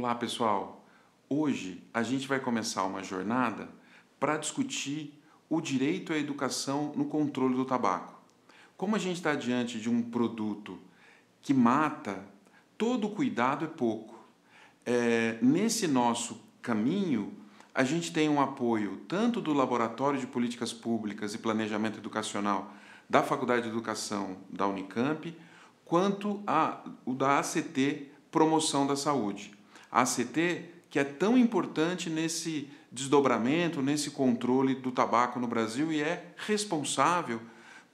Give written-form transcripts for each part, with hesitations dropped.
Olá, pessoal! Hoje a gente vai começar uma jornada para discutir o direito à educação no controle do tabaco. Como a gente está diante de um produto que mata, todo cuidado é pouco. Nesse nosso caminho, a gente tem um apoio tanto do Laboratório de Políticas Públicas e Planejamento Educacional da Faculdade de Educação da Unicamp, quanto o da ACT Promoção da Saúde. A ACT, que é tão importante nesse desdobramento, nesse controle do tabaco no Brasil e é responsável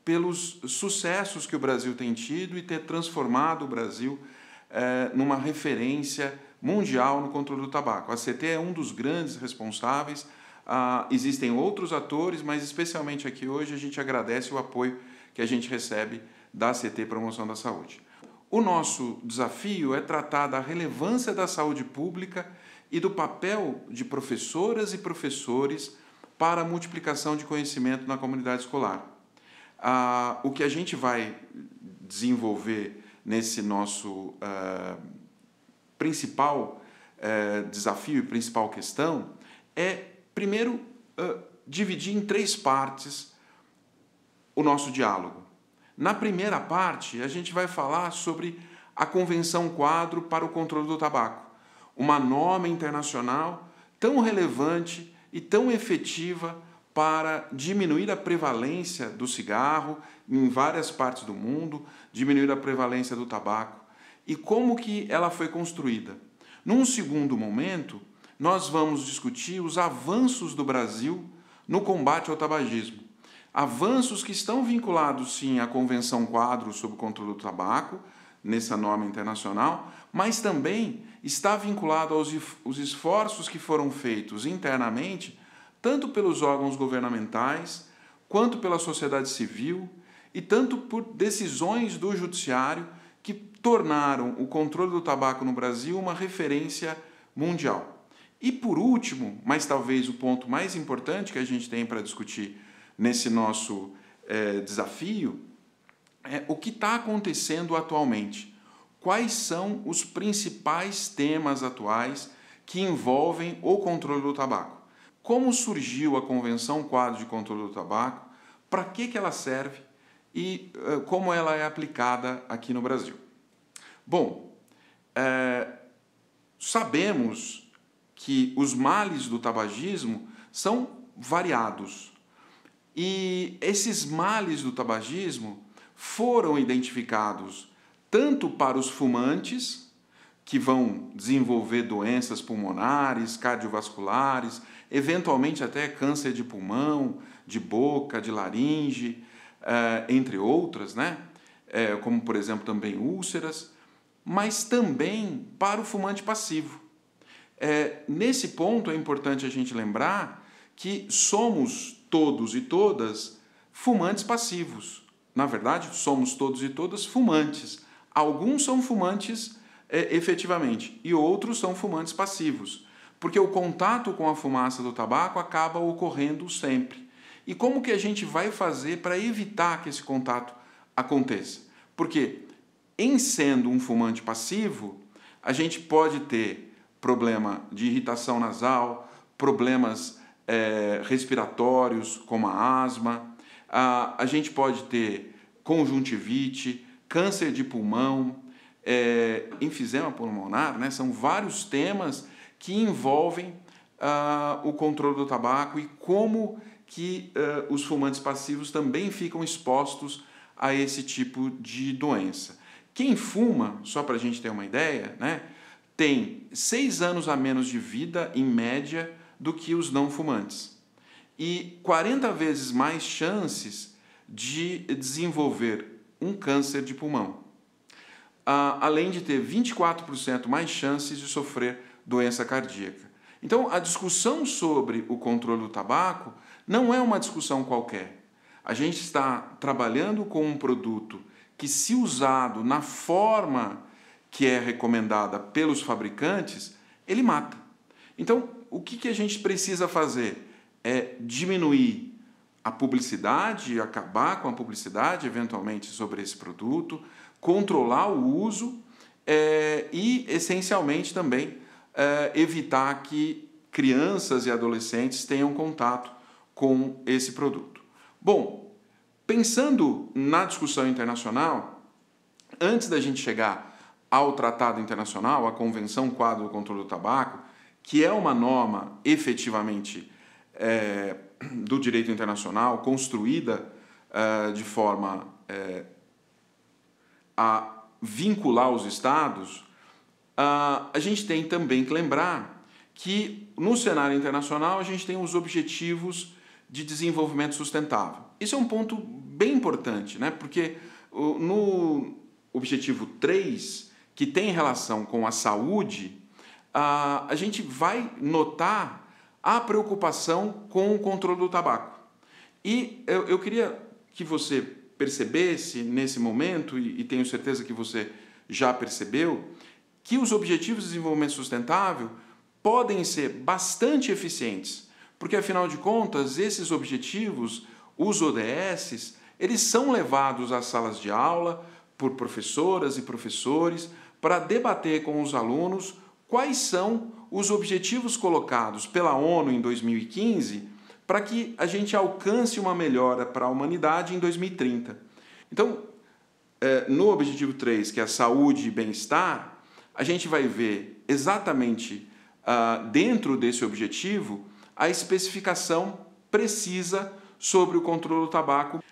pelos sucessos que o Brasil tem tido e ter transformado o Brasil numa referência mundial no controle do tabaco. A ACT é um dos grandes responsáveis, existem outros atores, mas especialmente aqui hoje a gente agradece o apoio que a gente recebe da ACT Promoção da Saúde. O nosso desafio é tratar da relevância da saúde pública e do papel de professoras e professores para a multiplicação de conhecimento na comunidade escolar. O que a gente vai desenvolver nesse nosso principal desafio e principal questão é, primeiro, dividir em 3 partes o nosso diálogo. Na primeira parte, a gente vai falar sobre a Convenção Quadro para o Controle do Tabaco, uma norma internacional tão relevante e tão efetiva para diminuir a prevalência do cigarro em várias partes do mundo, diminuir a prevalência do tabaco. E como que ela foi construída? Num segundo momento, nós vamos discutir os avanços do Brasil no combate ao tabagismo. Avanços que estão vinculados, sim, à Convenção Quadro sobre o Controle do Tabaco, nessa norma internacional, mas também está vinculado aos esforços que foram feitos internamente, tanto pelos órgãos governamentais, quanto pela sociedade civil, e tanto por decisões do judiciário que tornaram o controle do tabaco no Brasil uma referência mundial. E por último, mas talvez o ponto mais importante que a gente tem para discutir nesse nosso desafio, é o que está acontecendo atualmente. Quais são os principais temas atuais que envolvem o controle do tabaco? Como surgiu a Convenção Quadro de Controle do Tabaco? Para que ela serve? E como ela é aplicada aqui no Brasil? Bom, sabemos que os males do tabagismo são variados. E esses males do tabagismo foram identificados tanto para os fumantes, que vão desenvolver doenças pulmonares, cardiovasculares, eventualmente até câncer de pulmão, de boca, de laringe, entre outras, né? Como, por exemplo, também úlceras, mas também para o fumante passivo. Nesse ponto é importante a gente lembrar que somos todos e todas fumantes passivos. Na verdade, somos todos e todas fumantes. Alguns são fumantes efetivamente e outros são fumantes passivos, porque o contato com a fumaça do tabaco acaba ocorrendo sempre. E como que a gente vai fazer para evitar que esse contato aconteça? Porque, em sendo um fumante passivo, a gente pode ter problema de irritação nasal, problemas respiratórios, como a asma, a gente pode ter conjuntivite, câncer de pulmão, enfisema pulmonar, né? São vários temas que envolvem o controle do tabaco e como que os fumantes passivos também ficam expostos a esse tipo de doença. Quem fuma, só para a gente ter uma ideia, né, tem 6 anos a menos de vida, em média, do que os não fumantes. E 40 vezes mais chances de desenvolver um câncer de pulmão. Além de ter 24% mais chances de sofrer doença cardíaca. Então, a discussão sobre o controle do tabaco não é uma discussão qualquer. A gente está trabalhando com um produto que, se usado na forma que é recomendada pelos fabricantes, ele mata. Então, o que a gente precisa fazer? É diminuir a publicidade, acabar com a publicidade, eventualmente, sobre esse produto, controlar o uso e, essencialmente, também evitar que crianças e adolescentes tenham contato com esse produto. Bom, pensando na discussão internacional, antes da gente chegar ao Tratado Internacional, à Convenção Quadro do Controle do Tabaco, que é uma norma efetivamente do direito internacional, construída de forma a vincular os Estados, a gente tem também que lembrar que no cenário internacional a gente tem os Objetivos de Desenvolvimento Sustentável. Isso é um ponto bem importante, né? Porque no Objetivo 3, que tem relação com a saúde, a gente vai notar a preocupação com o controle do tabaco. E eu queria que você percebesse nesse momento, e tenho certeza que você já percebeu, que os Objetivos de Desenvolvimento Sustentável podem ser bastante eficientes, porque, afinal de contas, esses objetivos, os ODS, eles são levados às salas de aula por professoras e professores para debater com os alunos quais são os objetivos colocados pela ONU em 2015 para que a gente alcance uma melhora para a humanidade em 2030. Então, no Objetivo 3, que é a saúde e bem-estar, a gente vai ver exatamente dentro desse objetivo a especificação precisa sobre o controle do tabaco.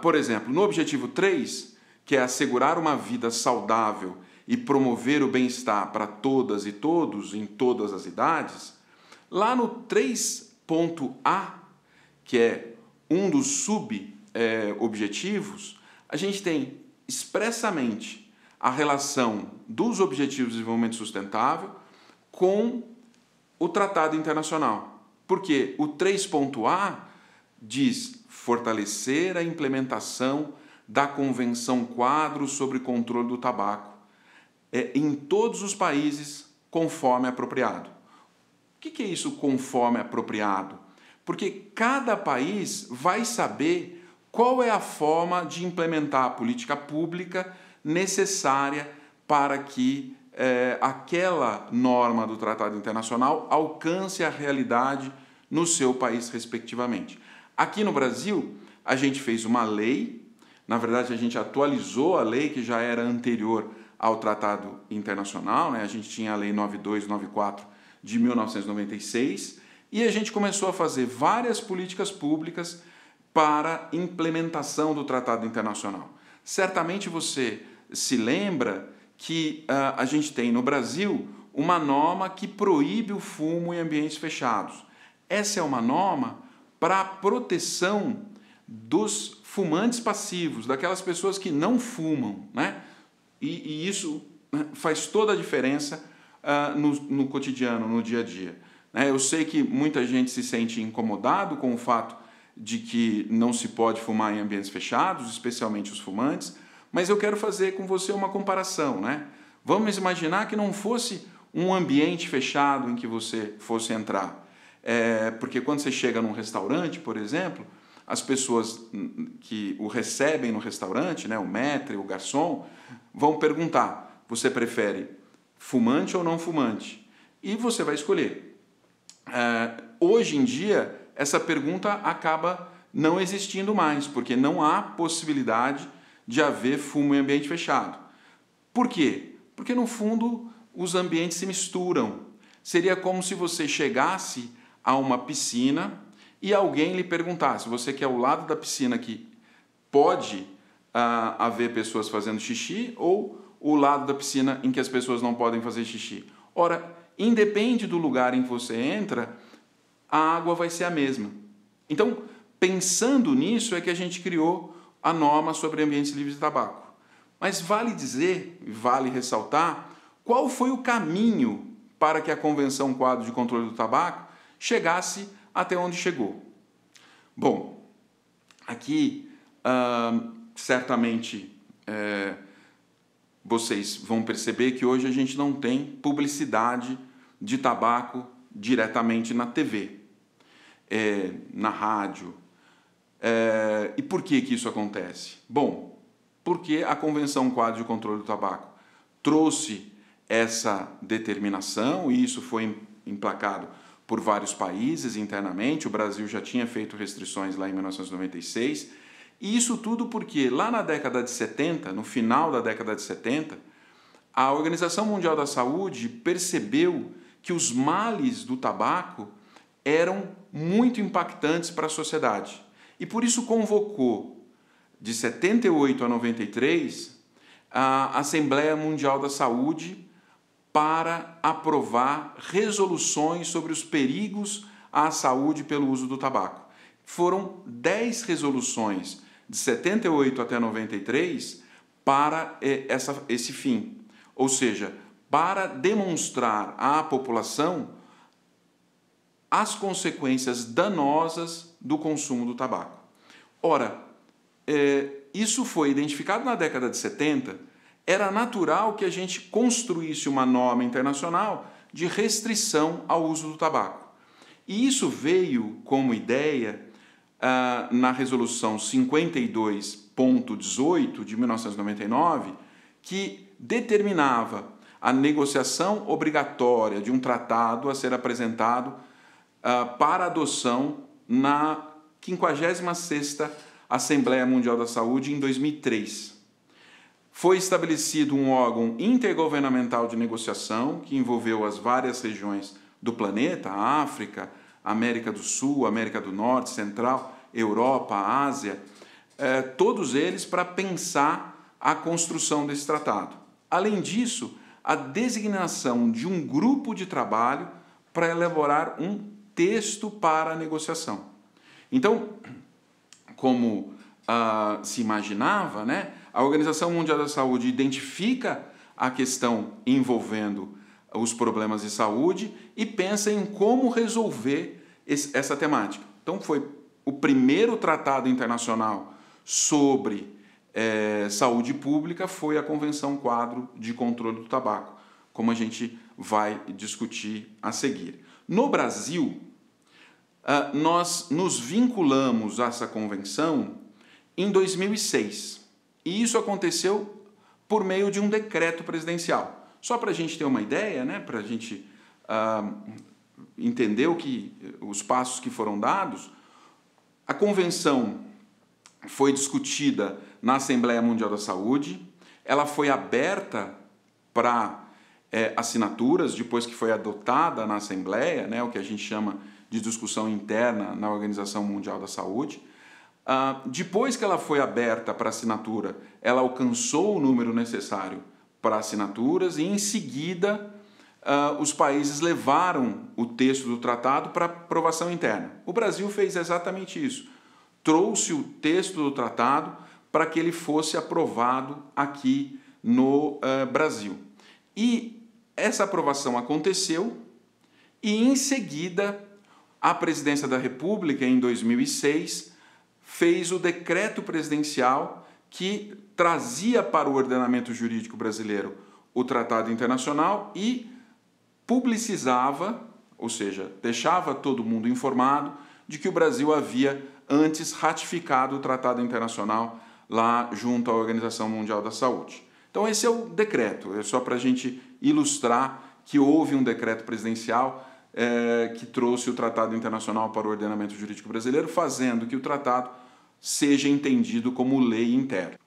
Por exemplo, no Objetivo 3, que é assegurar uma vida saudável e promover o bem-estar para todas e todos em todas as idades, lá no 3.A, que é um dos sub-objetivos, a gente tem expressamente a relação dos Objetivos de Desenvolvimento Sustentável com o Tratado Internacional. Porque o 3.A diz fortalecer a implementação da Convenção Quadro sobre Controle do Tabaco em todos os países conforme apropriado. O que é isso conforme apropriado? Porque cada país vai saber qual é a forma de implementar a política pública necessária para que aquela norma do Tratado Internacional alcance a realidade no seu país, respectivamente. Aqui no Brasil, a gente fez uma lei, na verdade, a gente atualizou a lei que já era anterior ao Tratado Internacional, né? A gente tinha a Lei 9294 de 1996, e a gente começou a fazer várias políticas públicas para implementação do Tratado Internacional. Certamente você se lembra que a gente tem no Brasil uma norma que proíbe o fumo em ambientes fechados. Essa é uma norma para a proteção dos fumantes passivos, daquelas pessoas que não fumam, né? E isso faz toda a diferença no cotidiano, no dia a dia. Eu sei que muita gente se sente incomodado com o fato de que não se pode fumar em ambientes fechados, especialmente os fumantes, mas eu quero fazer com você uma comparação, né? Vamos imaginar que não fosse um ambiente fechado em que você fosse entrar. Porque quando você chega num restaurante, por exemplo, as pessoas que o recebem no restaurante, né, o maître, o garçom, vão perguntar: você prefere fumante ou não fumante? E você vai escolher. Hoje em dia, essa pergunta acaba não existindo mais, porque não há possibilidade de haver fumo em ambiente fechado. Por quê? Porque, no fundo, os ambientes se misturam. Seria como se você chegasse a uma piscina e alguém lhe perguntasse: você quer o lado da piscina que pode haver pessoas fazendo xixi ou o lado da piscina em que as pessoas não podem fazer xixi? Ora, independe do lugar em que você entra, a água vai ser a mesma. Então, pensando nisso é que a gente criou a norma sobre ambientes livres de tabaco. Mas vale dizer, vale ressaltar, qual foi o caminho para que a Convenção Quadro de Controle do Tabaco chegasse até onde chegou. Bom, aqui certamente vocês vão perceber que hoje a gente não tem publicidade de tabaco diretamente na TV, na rádio. E por que isso acontece? Bom, porque a Convenção Quadro de Controle do Tabaco trouxe essa determinação, e isso foi emplacado por vários países internamente. O Brasil já tinha feito restrições lá em 1996, e isso tudo porque lá na década de 70, no final da década de 70, a Organização Mundial da Saúde percebeu que os males do tabaco eram muito impactantes para a sociedade, e por isso convocou, de 78 a 93, a Assembleia Mundial da Saúde para aprovar resoluções sobre os perigos à saúde pelo uso do tabaco. Foram 10 resoluções de 78 até 93 para esse fim, ou seja, para demonstrar à população as consequências danosas do consumo do tabaco. Ora, isso foi identificado na década de 70, era natural que a gente construísse uma norma internacional de restrição ao uso do tabaco. E isso veio como ideia na Resolução 52.18 de 1999, que determinava a negociação obrigatória de um tratado a ser apresentado para adoção na 56ª Assembleia Mundial da Saúde em 2003. Foi estabelecido um órgão intergovernamental de negociação que envolveu as várias regiões do planeta, a África, América do Sul, América do Norte, Central, Europa, Ásia, todos eles para pensar a construção desse tratado. Além disso, a designação de um grupo de trabalho para elaborar um texto para a negociação. Então, como se imaginava, né, a Organização Mundial da Saúde identifica a questão envolvendo os problemas de saúde e pensa em como resolver essa temática. Então, foi o primeiro tratado internacional sobre saúde pública, foi a Convenção Quadro de Controle do Tabaco, como a gente vai discutir a seguir. No Brasil, nós nos vinculamos a essa convenção em 2006, e isso aconteceu por meio de um decreto presidencial. Só para a gente ter uma ideia, né, para a gente entender os passos que foram dados, a convenção foi discutida na Assembleia Mundial da Saúde, ela foi aberta para assinaturas depois que foi adotada na Assembleia, né, o que a gente chama de discussão interna na Organização Mundial da Saúde. Depois que ela foi aberta para assinatura, ela alcançou o número necessário para assinaturas e, em seguida, os países levaram o texto do tratado para aprovação interna. O Brasil fez exatamente isso. Trouxe o texto do tratado para que ele fosse aprovado aqui no Brasil. E essa aprovação aconteceu e, em seguida, a Presidência da República, em 2006, fez o decreto presidencial que trazia para o ordenamento jurídico brasileiro o tratado internacional e publicizava, ou seja, deixava todo mundo informado de que o Brasil havia antes ratificado o tratado internacional lá junto à Organização Mundial da Saúde. Então esse é o decreto, é só para a gente ilustrar que houve um decreto presidencial que trouxe o tratado internacional para o ordenamento jurídico brasileiro, fazendo que o tratado seja entendido como lei interna.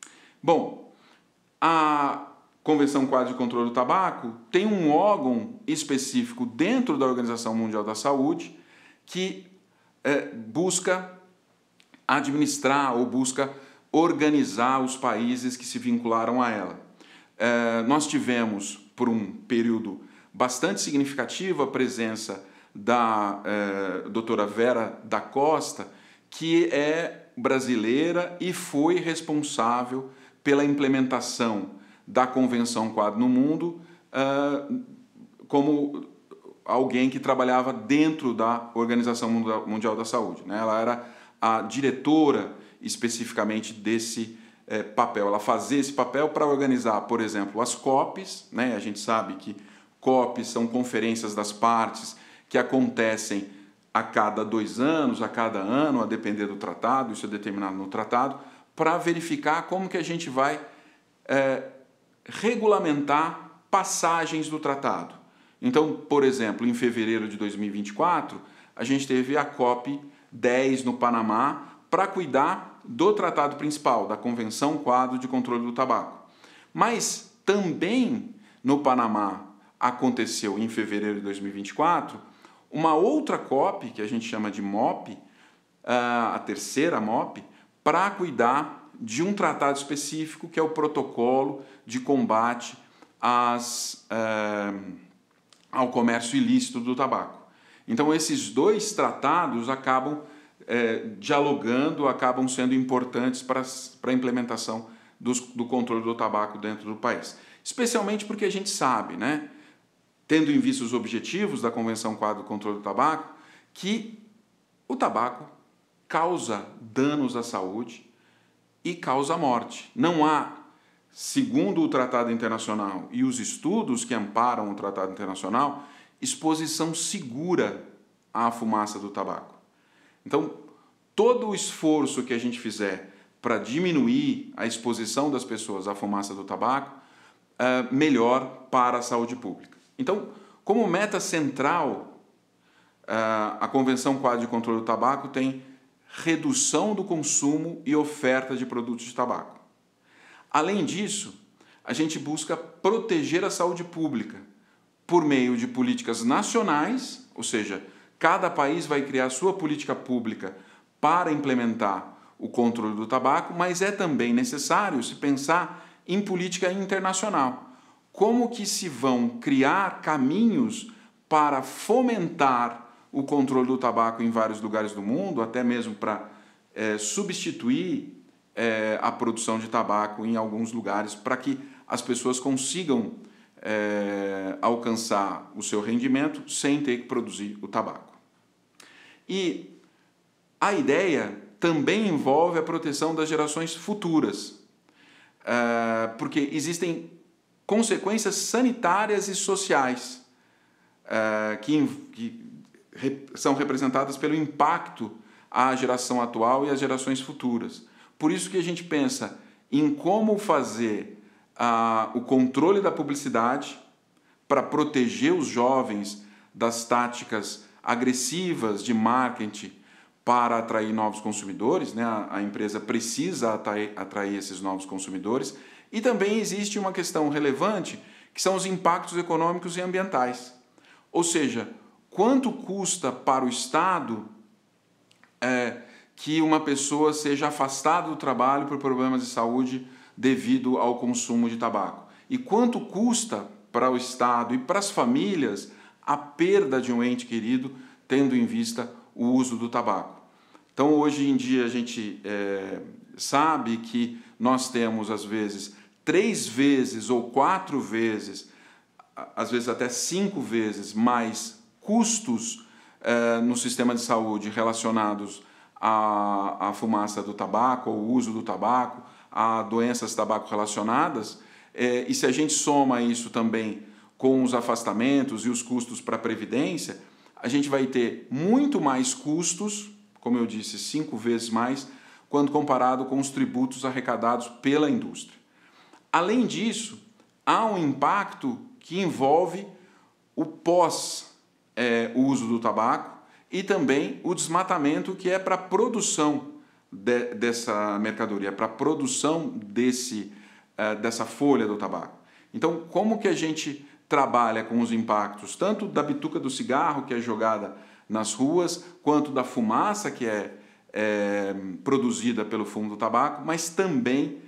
Bom, a Convenção Quadro de Controle do Tabaco tem um órgão específico dentro da Organização Mundial da Saúde que busca administrar ou busca organizar os países que se vincularam a ela. Nós tivemos, por um período bastante significativo, a presença da doutora Vera da Costa, que é brasileira e foi responsável pela implementação da Convenção Quadro no mundo, como alguém que trabalhava dentro da Organização Mundial da Saúde, né? Ela era a diretora especificamente desse papel. Ela fazia esse papel para organizar, por exemplo, as COPs, né? A gente sabe que COPs são conferências das partes que acontecem a cada 2 anos, a cada ano, a depender do tratado, isso é determinado no tratado, para verificar como que a gente vai regulamentar passagens do tratado. Então, por exemplo, em fevereiro de 2024, a gente teve a COP10 no Panamá para cuidar do tratado principal, da Convenção Quadro de Controle do Tabaco. Mas também no Panamá aconteceu, em fevereiro de 2024, uma outra COP, que a gente chama de MOP, a terceira MOP, para cuidar de um tratado específico, que é o Protocolo de Combate ao Comércio Ilícito do Tabaco. Então, esses dois tratados acabam dialogando, acabam sendo importantes para a implementação do controle do tabaco dentro do país. Especialmente porque a gente sabe, né, tendo em vista os objetivos da Convenção Quadro do Controle do Tabaco, que o tabaco causa danos à saúde e causa morte. Não há, segundo o Tratado Internacional e os estudos que amparam o Tratado Internacional, exposição segura à fumaça do tabaco. Então, todo o esforço que a gente fizer para diminuir a exposição das pessoas à fumaça do tabaco, melhor para a saúde pública. Então, como meta central, a Convenção Quadro de Controle do Tabaco tem redução do consumo e oferta de produtos de tabaco. Além disso, a gente busca proteger a saúde pública por meio de políticas nacionais, ou seja, cada país vai criar sua política pública para implementar o controle do tabaco, mas é também necessário se pensar em política internacional. Como que se vão criar caminhos para fomentar o controle do tabaco em vários lugares do mundo, até mesmo para substituir a produção de tabaco em alguns lugares, para que as pessoas consigam alcançar o seu rendimento sem ter que produzir o tabaco. E a ideia também envolve a proteção das gerações futuras, porque existem consequências sanitárias e sociais que são representadas pelo impacto à geração atual e às gerações futuras. Por isso que a gente pensa em como fazer o controle da publicidade para proteger os jovens das táticas agressivas de marketing para atrair novos consumidores, né? A empresa precisa atrair esses novos consumidores. E também existe uma questão relevante, que são os impactos econômicos e ambientais. Ou seja, quanto custa para o Estado que uma pessoa seja afastada do trabalho por problemas de saúde devido ao consumo de tabaco? E quanto custa para o Estado e para as famílias a perda de um ente querido, tendo em vista o uso do tabaco? Então, hoje em dia, a gente sabe que nós temos, às vezes, 3 vezes ou 4 vezes, às vezes até 5 vezes mais custos no sistema de saúde relacionados à fumaça do tabaco, ao uso do tabaco, a doenças tabaco relacionadas, e se a gente soma isso também com os afastamentos e os custos para a Previdência, a gente vai ter muito mais custos, como eu disse, 5 vezes mais, quando comparado com os tributos arrecadados pela indústria. Além disso, há um impacto que envolve o pós-uso do tabaco e também o desmatamento, que é para a produção dessa mercadoria, para a produção dessa folha do tabaco. Então, como que a gente trabalha com os impactos, tanto da bituca do cigarro, que é jogada nas ruas, quanto da fumaça que é produzida pelo fumo do tabaco, mas também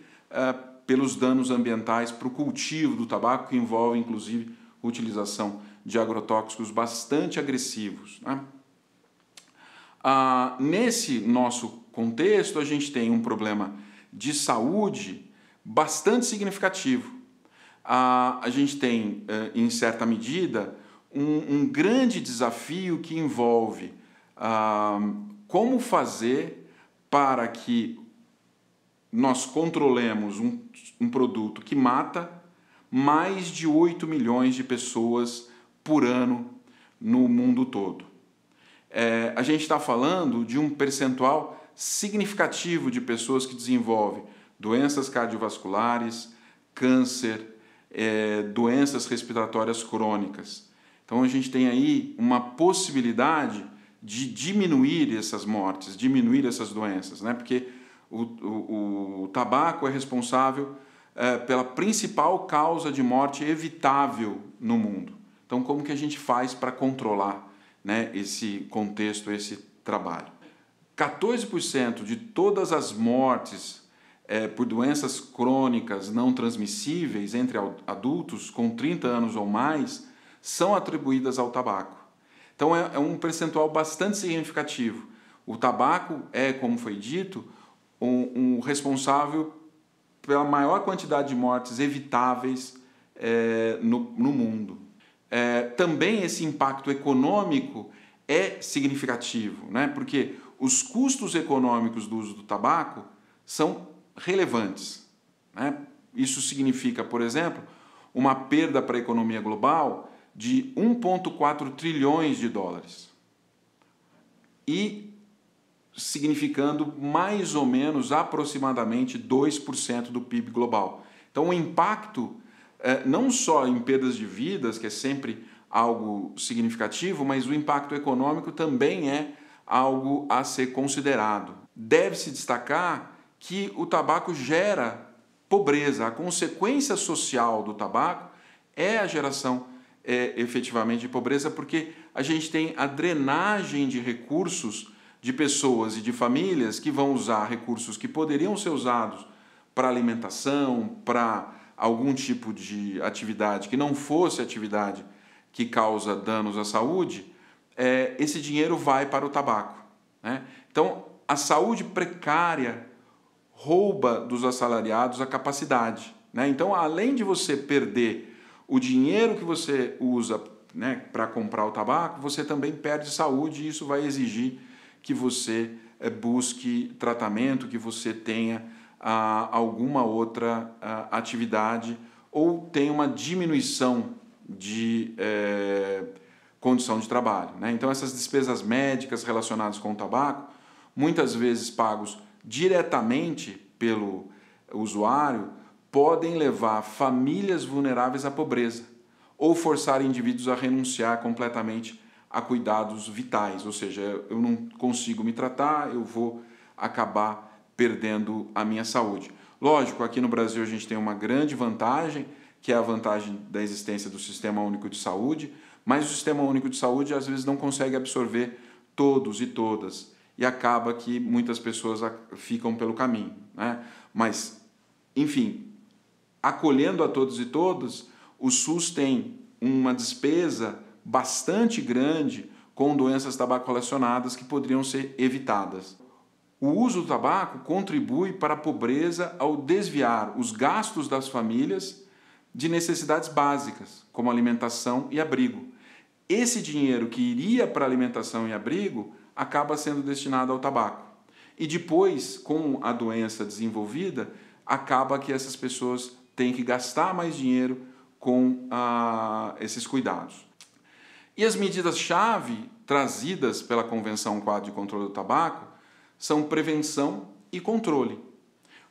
pelos danos ambientais para o cultivo do tabaco, que envolve, inclusive, a utilização de agrotóxicos bastante agressivos, né? Nesse nosso contexto, a gente tem um problema de saúde bastante significativo. A gente tem, em certa medida, um grande desafio que envolve como fazer para que nós controlemos um produto que mata mais de 8 milhões de pessoas por ano no mundo todo. A gente está falando de um percentual significativo de pessoas que desenvolvem doenças cardiovasculares, câncer, doenças respiratórias crônicas. Então a gente tem aí uma possibilidade de diminuir essas mortes, diminuir essas doenças, né? Porque o tabaco é responsável pela principal causa de morte evitável no mundo. Então, como que a gente faz para controlar, né, esse contexto, esse trabalho? 14% de todas as mortes por doenças crônicas não transmissíveis entre adultos com 30 anos ou mais são atribuídas ao tabaco. Então, é um percentual bastante significativo. O tabaco é, como foi dito, um responsável pela maior quantidade de mortes evitáveis no mundo. Também esse impacto econômico é significativo, né? Porque os custos econômicos do uso do tabaco são relevantes, né? Isso significa, por exemplo, uma perda para a economia global de 1,4 trilhões de dólares. E significando mais ou menos aproximadamente 2% do PIB global. Então o impacto, não só em perdas de vidas, que é sempre algo significativo, mas o impacto econômico também é algo a ser considerado. Deve-se destacar que o tabaco gera pobreza. A consequência social do tabaco é a geração efetivamente de pobreza, porque a gente tem a drenagem de recursos de pessoas e de famílias que vão usar recursos que poderiam ser usados para alimentação, para algum tipo de atividade que não fosse atividade que causa danos à saúde, esse dinheiro vai para o tabaco, né? Então, a saúde precária rouba dos assalariados a capacidade, né? Então, além de você perder o dinheiro que você usa, né, para comprar o tabaco, você também perde saúde e isso vai exigir que você busque tratamento, que você tenha alguma outra atividade ou tenha uma diminuição de condição de trabalho, né? Então, essas despesas médicas relacionadas com o tabaco, muitas vezes pagos diretamente pelo usuário, podem levar famílias vulneráveis à pobreza ou forçar indivíduos a renunciar completamente a cuidados vitais, ou seja, eu não consigo me tratar, eu vou acabar perdendo a minha saúde. Lógico, aqui no Brasil a gente tem uma grande vantagem, que é a vantagem da existência do Sistema Único de Saúde, mas o Sistema Único de Saúde às vezes não consegue absorver todos e todas, e acaba que muitas pessoas ficam pelo caminho, né? Mas, enfim, acolhendo a todos e todas, o SUS tem uma despesa bastante grande com doenças tabaco-relacionadas que poderiam ser evitadas. O uso do tabaco contribui para a pobreza ao desviar os gastos das famílias de necessidades básicas, como alimentação e abrigo. Esse dinheiro que iria para alimentação e abrigo acaba sendo destinado ao tabaco. E depois, com a doença desenvolvida, acaba que essas pessoas têm que gastar mais dinheiro com esses cuidados. E as medidas-chave trazidas pela Convenção Quadro de Controle do Tabaco são prevenção e controle.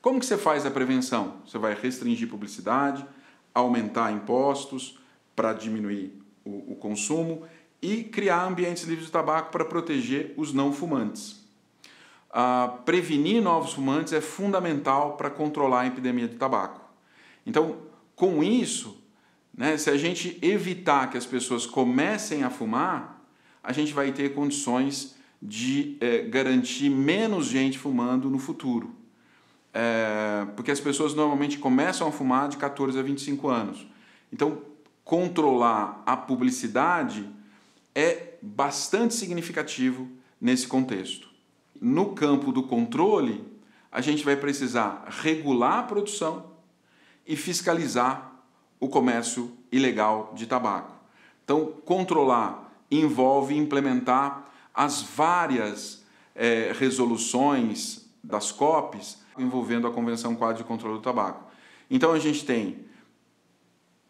Como que você faz a prevenção? Você vai restringir publicidade, aumentar impostos para diminuir o consumo e criar ambientes livres de tabaco para proteger os não fumantes. Prevenir novos fumantes é fundamental para controlar a epidemia do tabaco. Então, com isso, né, se a gente evitar que as pessoas comecem a fumar, a gente vai ter condições de garantir menos gente fumando no futuro. Porque as pessoas normalmente começam a fumar de 14 a 25 anos. Então, controlar a publicidade é bastante significativo nesse contexto. No campo do controle, a gente vai precisar regular a produção e fiscalizar o comércio ilegal de tabaco. Então, controlar envolve implementar as várias resoluções das COPs envolvendo a Convenção Quadro de Controle do Tabaco. Então, a gente tem,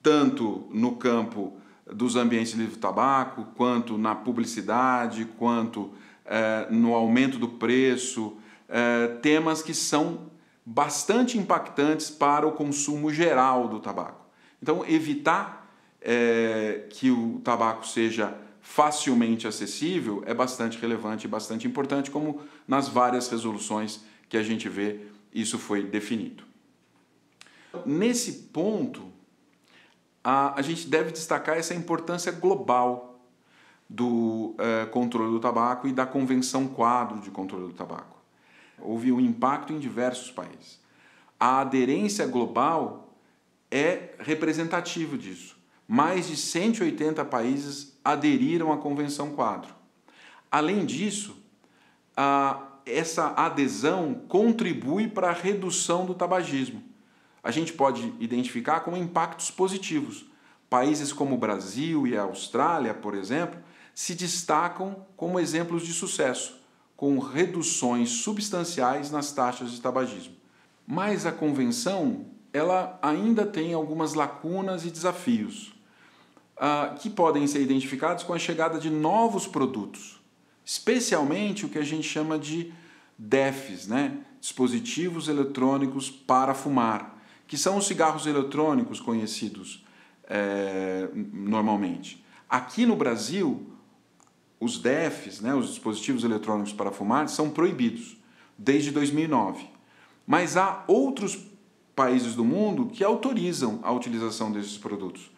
tanto no campo dos ambientes livres de tabaco, quanto na publicidade, quanto no aumento do preço, temas que são bastante impactantes para o consumo geral do tabaco. Então, evitar que o tabaco seja facilmente acessível é bastante relevante e bastante importante, como nas várias resoluções que a gente vê, isso foi definido. Nesse ponto, a gente deve destacar essa importância global do controle do tabaco e da Convenção Quadro de Controle do Tabaco. Houve um impacto em diversos países. A aderência global é representativa disso. Mais de 180 países aderiram à Convenção Quadro. Além disso, essa adesão contribui para a redução do tabagismo. A gente pode identificar como impactos positivos. Países como o Brasil e a Austrália, por exemplo, se destacam como exemplos de sucesso, com reduções substanciais nas taxas de tabagismo. Mas a convenção, ela ainda tem algumas lacunas e desafios que podem ser identificados com a chegada de novos produtos, especialmente o que a gente chama de DEFs, né? Dispositivos eletrônicos para fumar, que são os cigarros eletrônicos conhecidos normalmente. Aqui no Brasil, os DEFs, né, os dispositivos eletrônicos para fumar, são proibidos desde 2009. Mas há outros países do mundo que autorizam a utilização desses produtos.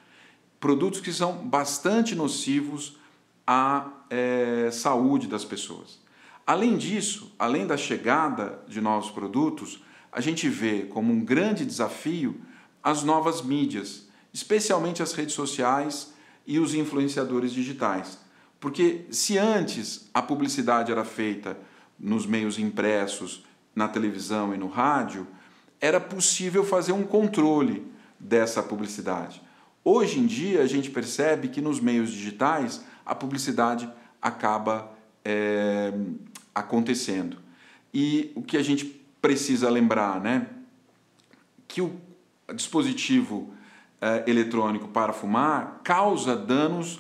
Produtos que são bastante nocivos à saúde das pessoas. Além disso, além da chegada de novos produtos, a gente vê como um grande desafio as novas mídias, especialmente as redes sociais e os influenciadores digitais. Porque se antes a publicidade era feita nos meios impressos, na televisão e no rádio, era possível fazer um controle dessa publicidade. Hoje em dia, a gente percebe que nos meios digitais a publicidade acaba acontecendo. E o que a gente precisa lembrar, né? Que o dispositivo eletrônico para fumar causa danos,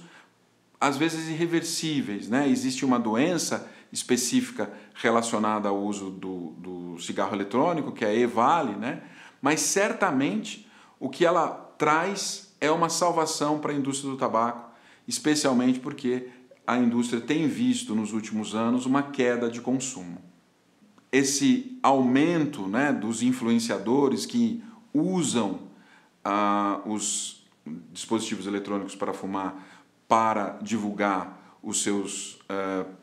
às vezes irreversíveis, né? Existe uma doença específica relacionada ao uso do cigarro eletrônico, que é a EVALI, né? Mas certamente o que ela traz é uma salvação para a indústria do tabaco, especialmente porque a indústria tem visto nos últimos anos uma queda de consumo. Esse aumento, né, dos influenciadores que usam os dispositivos eletrônicos para fumar para divulgar os seus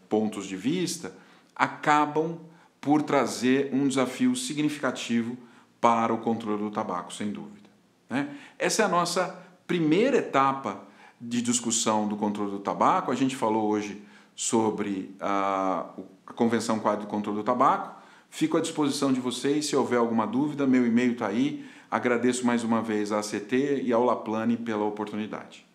pontos de vista, acabam por trazer um desafio significativo para o controle do tabaco, sem dúvida, né? Essa é a nossa primeira etapa de discussão do controle do tabaco. A gente falou hoje sobre a Convenção Quadro de Controle do Tabaco. Fico à disposição de vocês, se houver alguma dúvida, meu e-mail está aí. Agradeço mais uma vez à ACT e ao Laplane pela oportunidade.